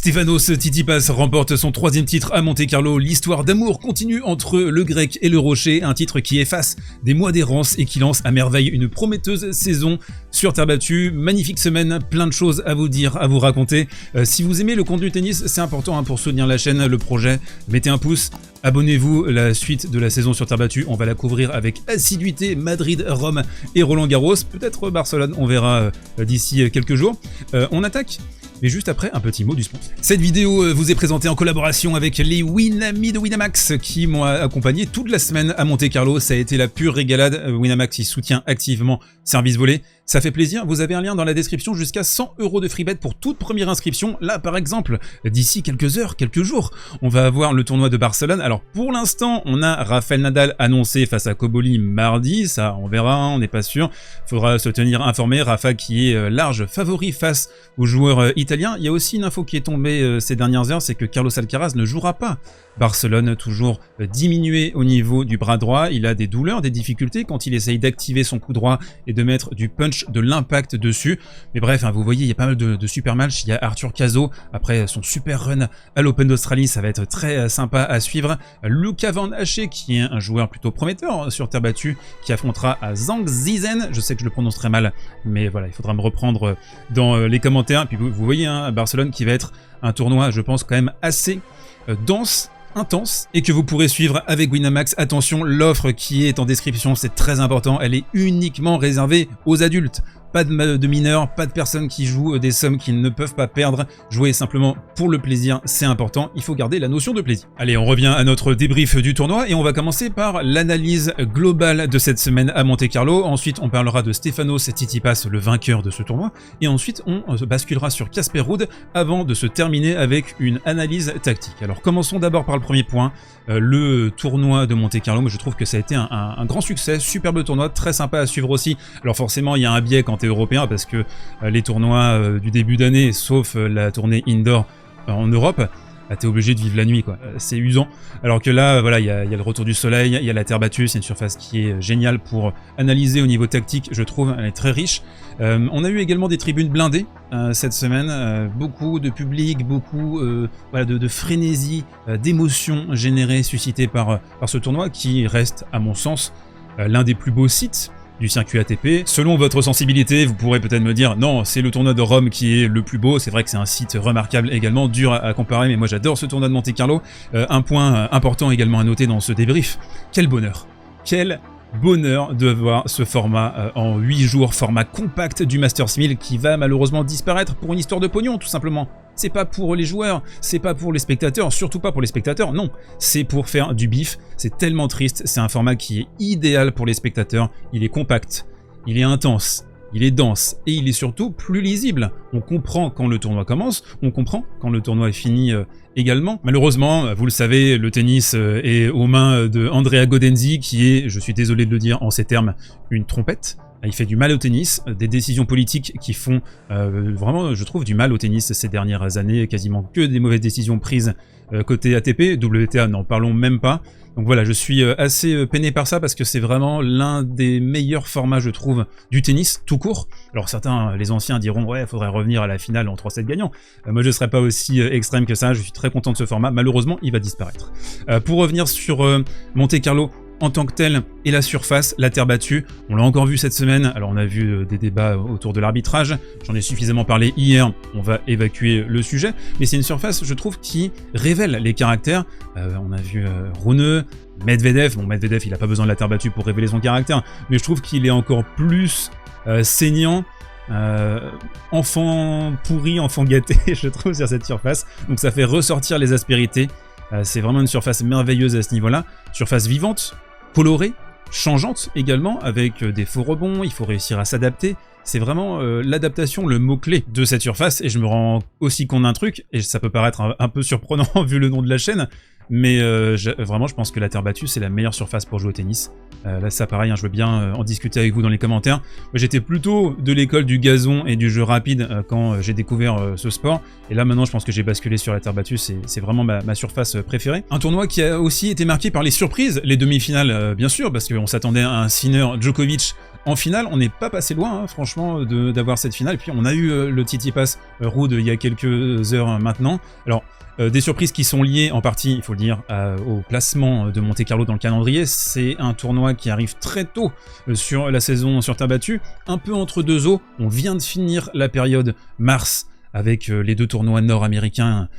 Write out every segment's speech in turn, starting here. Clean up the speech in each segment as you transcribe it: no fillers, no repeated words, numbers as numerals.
Stefanos Tsitsipas remporte son 3e titre à Monte-Carlo. L'histoire d'amour continue entre le grec et le rocher, un titre qui efface des mois d'errance et qui lance à merveille une prometteuse saison sur terre battue. Magnifique semaine, plein de choses à vous dire, à vous raconter. Si vous aimez le contenu tennis, c'est important pour soutenir la chaîne, le projet. Mettez un pouce, abonnez-vous. La suite de la saison sur terre battue, on va la couvrir avec assiduité. Madrid, Rome et Roland Garros. Peut-être Barcelone, on verra d'ici quelques jours. On attaque, mais juste après un petit mot du sponsor. Cette vidéo vous est présentée en collaboration avec les Winamax de Winamax qui m'ont accompagné toute la semaine à Monte-Carlo. Ça a été la pure régalade. Winamax, il soutient activement Service Volé. Ça fait plaisir. Vous avez un lien dans la description jusqu'à 100 € de free bet pour toute première inscription. Là, par exemple, d'ici quelques heures, quelques jours, on va avoir le tournoi de Barcelone. Alors, pour l'instant, on a Rafael Nadal annoncé face à Cobolli mardi. Ça, on verra, on n'est pas sûr. Faudra se tenir informé. Rafa qui est large favori face aux joueurs italiens. Il y a aussi une info qui est tombée ces dernières heures, c'est que Carlos Alcaraz ne jouera pas. Barcelone, toujours diminué au niveau du bras droit. Il a des douleurs, des difficultés quand il essaye d'activer son coup droit et de mettre du punch, de l'impact dessus. Mais bref, vous voyez, il y a pas mal de super matchs. Il y a Arthur Cazaux, après son super run à l'Open d'Australie, ça va être très sympa à suivre. Luca Van Hache, qui est un joueur plutôt prometteur sur terre battue, qui affrontera à Zhang Zizen. Je sais que je le prononce très mal, mais voilà, il faudra me reprendre dans les commentaires. Puis vous voyez, Barcelone qui va être un tournoi, je pense, quand même assez dense, intense, et que vous pourrez suivre avec Winamax. Attention, l'offre qui est en description, c'est très important, elle est uniquement réservée aux adultes. Pas de mineurs, pas de personnes qui jouent des sommes qu'ils ne peuvent pas perdre. Jouer simplement pour le plaisir, c'est important. Il faut garder la notion de plaisir. Allez, on revient à notre débrief du tournoi et on va commencer par l'analyse globale de cette semaine à Monte-Carlo. Ensuite, on parlera de Stefanos Tsitsipas, le vainqueur de ce tournoi. Et ensuite, on basculera sur Casper Ruud avant de se terminer avec une analyse tactique. Alors, commençons d'abord par le premier point. Le tournoi de Monte-Carlo, moi je trouve que ça a été un grand succès, superbe tournoi, très sympa à suivre aussi. Alors forcément il y a un biais quand t'es européen parce que les tournois du début d'année, sauf la tournée indoor en Europe, t'es obligé de vivre la nuit, quoi. C'est usant. Alors que là, voilà, il y a le retour du soleil, il y a la terre battue, c'est une surface qui est géniale pour analyser au niveau tactique, je trouve, elle est très riche. On a eu également des tribunes blindées cette semaine, beaucoup de public, beaucoup voilà, de frénésie, d'émotions générées, suscitées par ce tournoi qui reste, à mon sens, l'un des plus beaux sites du circuit ATP. Selon votre sensibilité, vous pourrez peut-être me dire non, c'est le tournoi de Rome qui est le plus beau. C'est vrai que c'est un site remarquable également, dur à comparer, mais moi j'adore ce tournoi de Monte-Carlo. Un point important également à noter dans ce débrief, quel bonheur, quel bonheur de voir ce format en 8 jours, format compact du Masters 1000 qui va malheureusement disparaître pour une histoire de pognon tout simplement. C'est pas pour les joueurs, c'est pas pour les spectateurs, surtout pas pour les spectateurs, non, c'est pour faire du bif, c'est tellement triste, c'est un format qui est idéal pour les spectateurs, il est compact, il est intense, il est dense et il est surtout plus lisible. On comprend quand le tournoi commence, on comprend quand le tournoi est fini également. Malheureusement, vous le savez, le tennis est aux mains de Andrea Gaudenzi qui est, je suis désolé de le dire en ces termes, une trompette. Il fait du mal au tennis, des décisions politiques qui font vraiment, je trouve, du mal au tennis ces dernières années, quasiment que des mauvaises décisions prises côté ATP, WTA, n'en parlons même pas. Donc voilà, je suis assez peiné par ça parce que c'est vraiment l'un des meilleurs formats, je trouve, du tennis, tout court. Alors certains, les anciens, diront « ouais, il faudrait revenir à la finale en 3-7 gagnants ». Moi, je ne serais pas aussi extrême que ça, je suis très content de ce format. Malheureusement, il va disparaître. Pour revenir sur Monte-Carlo, en tant que tel, et la surface, la terre battue, on l'a encore vu cette semaine, alors on a vu des débats autour de l'arbitrage, j'en ai suffisamment parlé hier, on va évacuer le sujet, mais c'est une surface, je trouve, qui révèle les caractères. On a vu Rune, Medvedev, bon Medvedev il n'a pas besoin de la terre battue pour révéler son caractère, mais je trouve qu'il est encore plus saignant, enfant pourri, enfant gâté, je trouve, sur cette surface, donc ça fait ressortir les aspérités. C'est vraiment une surface merveilleuse à ce niveau-là, surface vivante, colorée, changeante également, avec des faux rebonds, il faut réussir à s'adapter. C'est vraiment l'adaptation, le mot-clé de cette surface, et je me rends aussi compte d'un truc, et ça peut paraître un peu surprenant vu le nom de la chaîne, mais vraiment je pense que la terre battue c'est la meilleure surface pour jouer au tennis. Là ça pareil, hein, je veux bien en discuter avec vous dans les commentaires. Moi j'étais plutôt de l'école du gazon et du jeu rapide quand j'ai découvert ce sport, et là maintenant je pense que j'ai basculé sur la terre battue, c'est vraiment ma surface préférée. Un tournoi qui a aussi été marqué par les surprises, les demi-finales bien sûr, parce qu'on s'attendait à un Sinner-Djokovic en finale, on n'est pas passé loin, hein, franchement, d'avoir cette finale. Et puis on a eu le Tsitsipas Ruud il y a quelques heures maintenant. Alors, des surprises qui sont liées en partie, il faut le dire, au placement de Monte-Carlo dans le calendrier. C'est un tournoi qui arrive très tôt sur la saison sur terre battue, un peu entre deux eaux. On vient de finir la période mars avec les deux tournois nord-américains,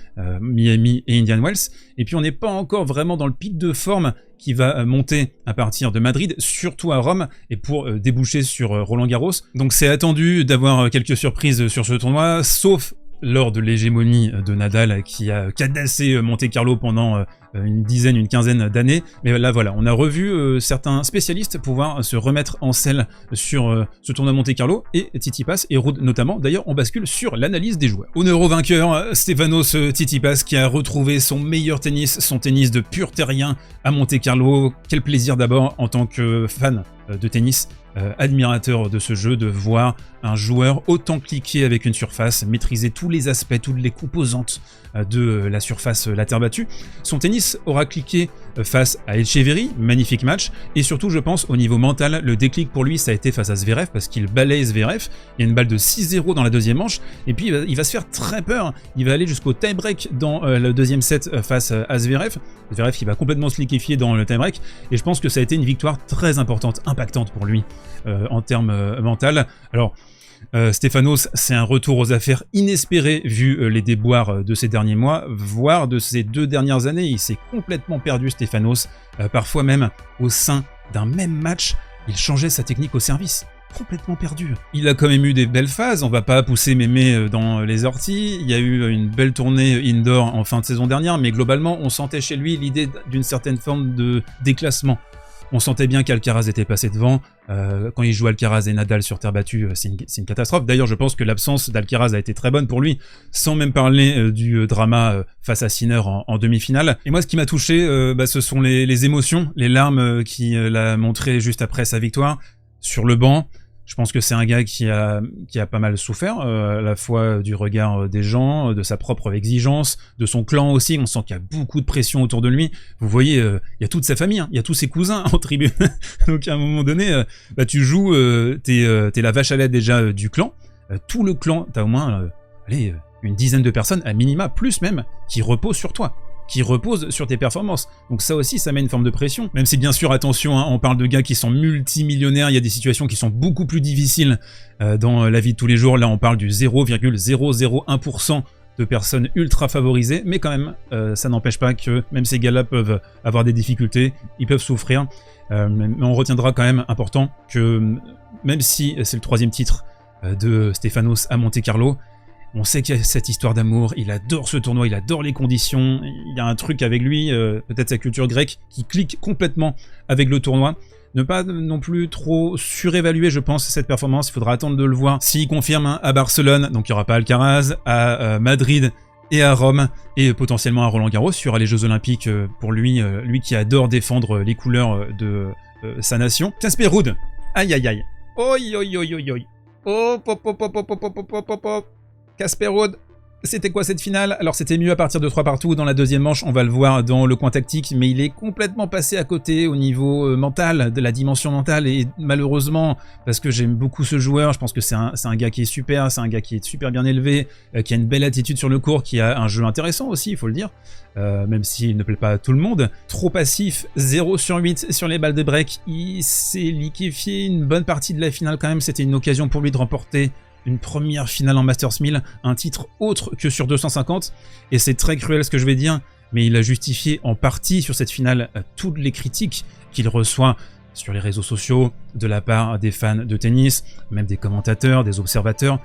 Miami et Indian Wells, et puis on n'est pas encore vraiment dans le pic de forme qui va monter à partir de Madrid, surtout à Rome, et pour déboucher sur Roland Garros. Donc c'est attendu d'avoir quelques surprises sur ce tournoi, sauf lors de l'hégémonie de Nadal qui a cadassé Monte-Carlo pendant une quinzaine d'années. Mais là voilà, on a revu certains spécialistes pouvoir se remettre en selle sur ce tournoi Monte-Carlo, et Tsitsipas et Ruud notamment. D'ailleurs, on bascule sur l'analyse des joueurs. Au euro-vainqueur, Stefanos Tsitsipas qui a retrouvé son meilleur tennis, son tennis de pur terrien à Monte-Carlo. Quel plaisir d'abord en tant que fan de tennis, admirateur de ce jeu, de voir un joueur autant cliquer avec une surface, maîtriser tous les aspects, toutes les composantes de la surface, la terre battue. Son tennis aura cliqué face à Etcheverry, magnifique match, et surtout je pense au niveau mental, le déclic pour lui ça a été face à Zverev, parce qu'il balaye Zverev, il y a une balle de 6-0 dans la deuxième manche, et puis il va se faire très peur, il va aller jusqu'au tie-break dans le deuxième set face à Zverev, Zverev qui va complètement se liquéfier dans le tie-break, et je pense que ça a été une victoire très importante, impactante pour lui en termes mental. Alors Stefanos, c'est un retour aux affaires inespéré vu les déboires de ces derniers mois, voire de ces 2 dernières années. Il s'est complètement perdu, Stefanos. Parfois même au sein d'un même match, il changeait sa technique au service. Complètement perdu. Il a quand même eu des belles phases, on va pas pousser mémé dans les orties. Il y a eu une belle tournée indoor en fin de saison dernière, mais globalement on sentait chez lui l'idée d'une certaine forme de déclassement. On sentait bien qu'Alcaraz était passé devant. Quand il joue Alcaraz et Nadal sur terre battue, c'est une catastrophe. D'ailleurs, je pense que l'absence d'Alcaraz a été très bonne pour lui, sans même parler du drama face à Sinner en demi-finale. Et moi, ce qui m'a touché, ce sont les émotions, les larmes qu'il a montrées juste après sa victoire sur le banc. Je pense que c'est un gars qui a pas mal souffert, à la fois du regard des gens, de sa propre exigence, de son clan aussi. On sent qu'il y a beaucoup de pression autour de lui. Vous voyez, il y a toute sa famille, hein, il y a tous ses cousins en tribune. Donc à un moment donné, tu joues, t'es la vache à lait déjà du clan. Tout le clan, t'as au moins une dizaine de personnes, à minima, plus même, qui reposent sur toi, qui repose sur tes performances. Donc ça aussi, ça met une forme de pression. Même si bien sûr, attention, hein, on parle de gars qui sont multimillionnaires, il y a des situations qui sont beaucoup plus difficiles dans la vie de tous les jours. Là, on parle du 0,001% de personnes ultra favorisées, mais quand même, ça n'empêche pas que même ces gars-là peuvent avoir des difficultés, ils peuvent souffrir. Mais on retiendra quand même important que même si c'est le 3e titre de Stefanos à Monte-Carlo, on sait qu'il y a cette histoire d'amour, il adore ce tournoi, il adore les conditions, il y a un truc avec lui, peut-être sa culture grecque, qui clique complètement avec le tournoi. Ne pas non plus trop surévaluer, je pense, cette performance, il faudra attendre de le voir. S'il confirme à Barcelone, donc il n'y aura pas Alcaraz, à Madrid et à Rome, et potentiellement à Roland Garros, il y aura les Jeux Olympiques pour lui, lui qui adore défendre les couleurs de sa nation. Casper Ruud, aïe aïe aïe, oi oi oi oi oi, hop hop hop hop hop hop hop hop hop. Casper Ruud, c'était quoi cette finale? Alors c'était mieux à partir de 3 partout dans la deuxième manche, on va le voir dans le coin tactique, mais il est complètement passé à côté au niveau mental, de la dimension mentale, et malheureusement, parce que j'aime beaucoup ce joueur, je pense que c'est un gars qui est super, c'est un gars qui est super bien élevé, qui a une belle attitude sur le court, qui a un jeu intéressant aussi, il faut le dire, même s'il ne plaît pas à tout le monde. Trop passif, 0 sur 8 sur les balles de break, il s'est liquéfié une bonne partie de la finale quand même, c'était une occasion pour lui de remporter une première finale en Masters 1000, un titre autre que sur 250, et c'est très cruel ce que je vais dire, mais il a justifié en partie sur cette finale toutes les critiques qu'il reçoit sur les réseaux sociaux, de la part des fans de tennis, même des commentateurs, des observateurs.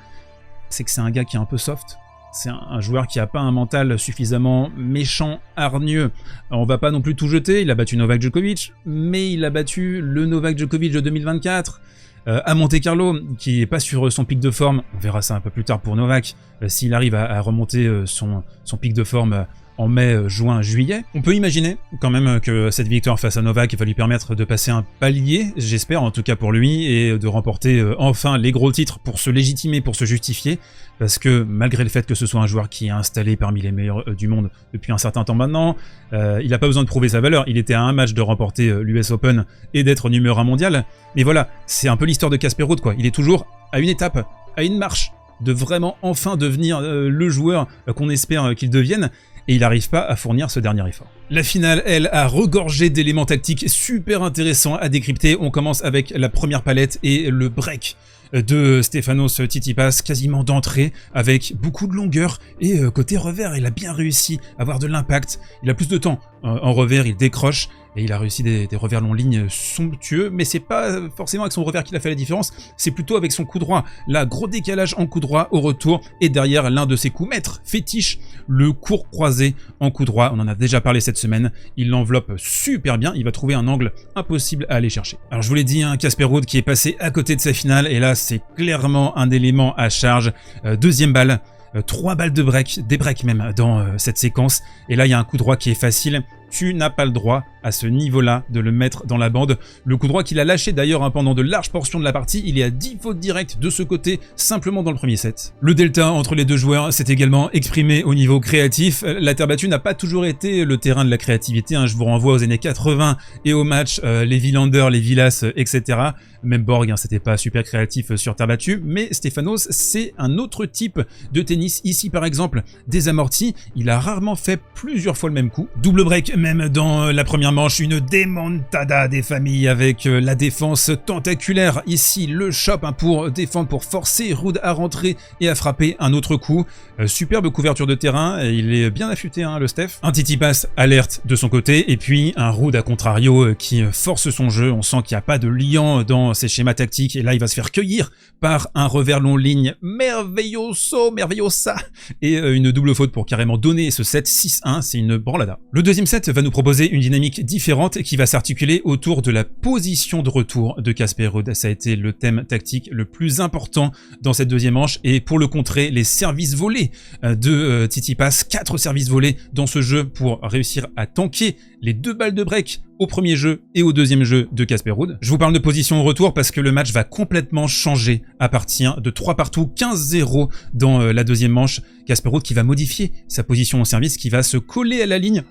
C'est que c'est un gars qui est un peu soft, c'est un joueur qui n'a pas un mental suffisamment méchant, hargneux. Alors, on va pas non plus tout jeter, il a battu Novak Djokovic, mais il a battu le Novak Djokovic de 2024, à Monte-Carlo, qui est pas sur son pic de forme. On verra ça un peu plus tard pour Novak, s'il arrive à remonter son pic de forme en mai, juin, juillet. On peut imaginer quand même que cette victoire face à Novak va lui permettre de passer un palier, j'espère en tout cas pour lui, et de remporter enfin les gros titres pour se légitimer, pour se justifier, parce que malgré le fait que ce soit un joueur qui est installé parmi les meilleurs du monde depuis un certain temps maintenant, il n'a pas besoin de prouver sa valeur. Il était à un match de remporter l'US Open et d'être numéro 1 mondial, mais voilà, c'est un peu l'histoire de Casper Ruud, quoi. Il est toujours à une étape, à une marche de vraiment enfin devenir le joueur qu'on espère qu'il devienne, et il n'arrive pas à fournir ce dernier effort. La finale, elle, a regorgé d'éléments tactiques super intéressants à décrypter. On commence avec la première palette et le break de Stefanos Tsitsipas quasiment d'entrée, avec beaucoup de longueur, et côté revers, il a bien réussi à avoir de l'impact. Il a plus de temps en revers, il décroche, et il a réussi des revers long ligne somptueux, mais c'est pas forcément avec son revers qu'il a fait la différence, c'est plutôt avec son coup droit. Là, gros décalage en coup droit au retour, et derrière l'un de ses coups maîtres fétiche, le court croisé en coup droit. On en a déjà parlé cette semaine, il l'enveloppe super bien, il va trouver un angle impossible à aller chercher. Alors je vous l'ai dit, Casper Ruud qui est passé à côté de sa finale, et là c'est clairement un élément à charge. Deuxième balle, 3 balles de break, des breaks même dans cette séquence, et là il y a un coup droit qui est facile. Tu n'as pas le droit à ce niveau-là de le mettre dans la bande. Le coup droit qu'il a lâché d'ailleurs pendant de larges portions de la partie, il est à 10 fautes directes de ce côté, simplement dans le premier set. Le delta entre les deux joueurs s'est également exprimé au niveau créatif. La terre battue n'a pas toujours été le terrain de la créativité, je vous renvoie aux années 80 et aux matchs, les Wilander, les Vilas, etc. Même Borg, c'était pas super créatif sur terre battue, mais Stefanos, c'est un autre type de tennis. Ici par exemple, désamorti, il a rarement fait plusieurs fois le même coup. Double break même dans la première manche, une démontada des familles avec la défense tentaculaire. Ici, le chop pour défendre, pour forcer Ruud à rentrer et à frapper un autre coup. Superbe couverture de terrain, il est bien affûté le Steph. Un Tsitsipas alerte de son côté, et puis un Ruud à contrario qui force son jeu. On sent qu'il n'y a pas de liant dans ses schémas tactiques, et là il va se faire cueillir par un revers long ligne merveillosa, et une double faute pour carrément donner ce set 6-1, c'est une branlada. Le deuxième set va nous proposer une dynamique différente qui va s'articuler autour de la position de retour de Casper Ruud. Ça a été le thème tactique le plus important dans cette deuxième manche, et pour le contrer, les services volés de Tsitsipas, 4 services volés dans ce jeu pour réussir à tanker les 2 balles de break au premier jeu et au deuxième jeu de Casper Ruud. Je vous parle de position au retour parce que le match va complètement changer à partir de 3 partout, 15-0 dans la deuxième manche. Casper Ruud qui va modifier sa position au service, qui va se coller à la ligne,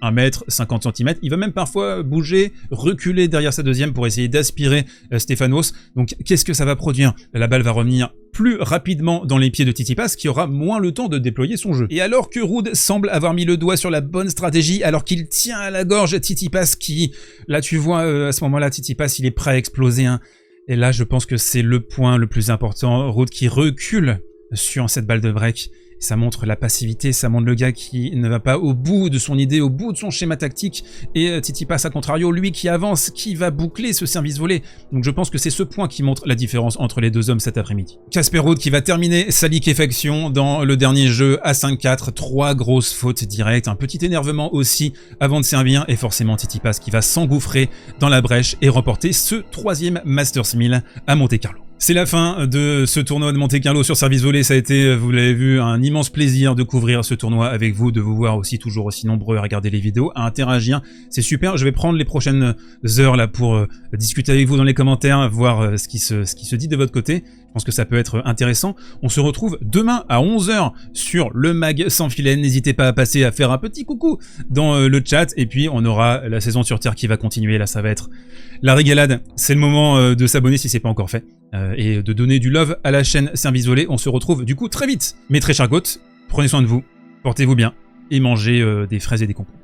1 mètre, 50 cm, il va même parfois bouger, reculer derrière sa deuxième pour essayer d'aspirer Stefanos. Donc qu'est-ce que ça va produire? La balle va revenir plus rapidement dans les pieds de Tsitsipas, qui aura moins le temps de déployer son jeu. Et alors que Ruud semble avoir mis le doigt sur la bonne stratégie, alors qu'il tient à la gorge Tsitsipas qui, là tu vois, à ce moment-là, Tsitsipas il est prêt à exploser. Et là je pense que c'est le point le plus important, Ruud qui recule sur cette balle de break. Ça montre la passivité, ça montre le gars qui ne va pas au bout de son idée, au bout de son schéma tactique, et Tsitsipas à contrario, lui qui avance, qui va boucler ce service volé. Donc je pense que c'est ce point qui montre la différence entre les deux hommes cet après-midi. Casper Ruud qui va terminer sa liquéfaction dans le dernier jeu à 5-4, 3 grosses fautes directes, un petit énervement aussi avant de servir, et forcément Tsitsipas qui va s'engouffrer dans la brèche et remporter ce 3e Masters 1000 à Monte-Carlo. C'est la fin de ce tournoi de Monte-Carlo sur service volé. Ça a été, vous l'avez vu, un immense plaisir de couvrir ce tournoi avec vous, de vous voir aussi toujours aussi nombreux à regarder les vidéos, à interagir. C'est super. Je vais prendre les prochaines heures là pour discuter avec vous dans les commentaires, voir ce qui se dit de votre côté. Je pense que ça peut être intéressant. On se retrouve demain à 11 h sur le mag sans filet. N'hésitez pas à passer à faire un petit coucou dans le chat. Et puis on aura la saison sur Terre qui va continuer. Là ça va être la régalade. C'est le moment de s'abonner si c'est pas encore fait. Et de donner du love à la chaîne Service Volé. On se retrouve du coup très vite. Mes très chers goths, prenez soin de vous, portez-vous bien et mangez des fraises et des concombres.